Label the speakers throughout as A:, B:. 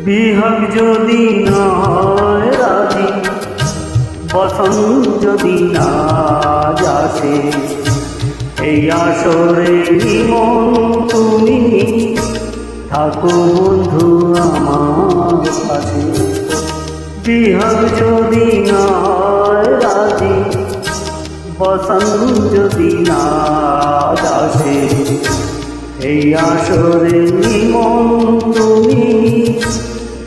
A: বিহাগ যদি না হয় রাজি, বসন্ত যদি না আসে, এই আসরে মন তুমি থাকো বন্ধু আমার কাছে। বিহাগ যদি না হয় রাজি, বসন্ত যদি না আসে, এই আসরে মন তুমি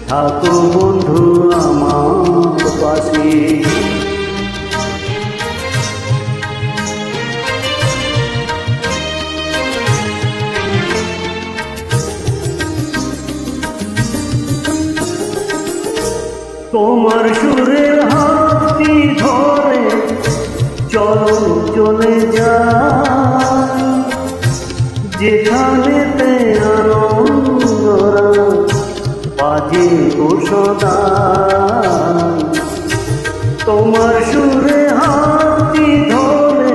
A: থাকো বন্ধু আমার পাশে। তোমার সুরের হাতটি ধরে চলো চলে যাই, যেখানেতে আনন্দরা বাজে গো সদা। তোমার সুরে হাতটি ধরে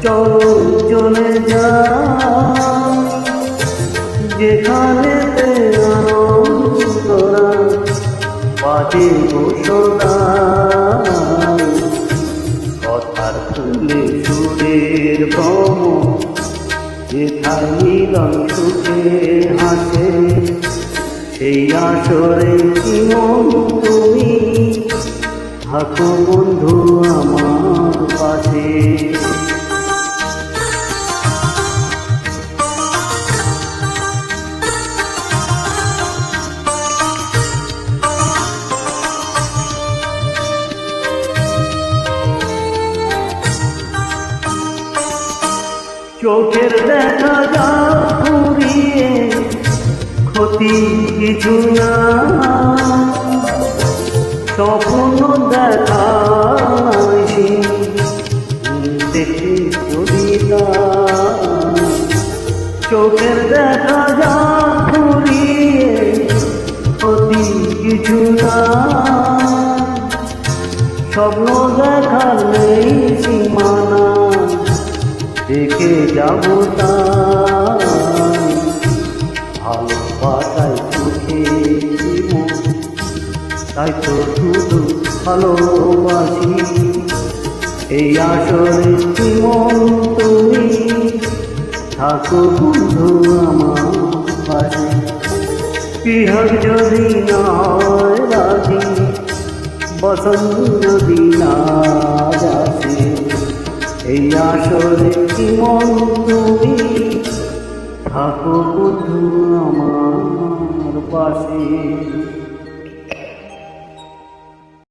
A: চলো চলে যাই, যেখানেতে আনন্দরা বাজে গো সদা। কথার ফুলে সুরের ভ্রম, যেথায় মিলন সুখে হাসে, সেই আসরে মন তুমি থাকো বন্ধু আমার পাশে। চোখের দেখা যা ফুরিয়ে ক্ষতি কিছু না, স্বপ্ন দেখা দেখে যদি না। চোখের দেখা যা ফুরিয়ে ক্ষতি কিছু না, স্বপ্ন দেখার নেই সীমানা, দেখে যাবো তাই ভালোবাসায় চোখে জীবন, তাই তো শুধু ভালোবাসি। এই আসরে জীবন তুমি থাকো বন্ধু আমার পাশে। বিহাগ যদি না হয় রাজি, বসন্ত যদি না আসে, এই আসরে মন তুমি থাকো বন্ধু আমার পাশে।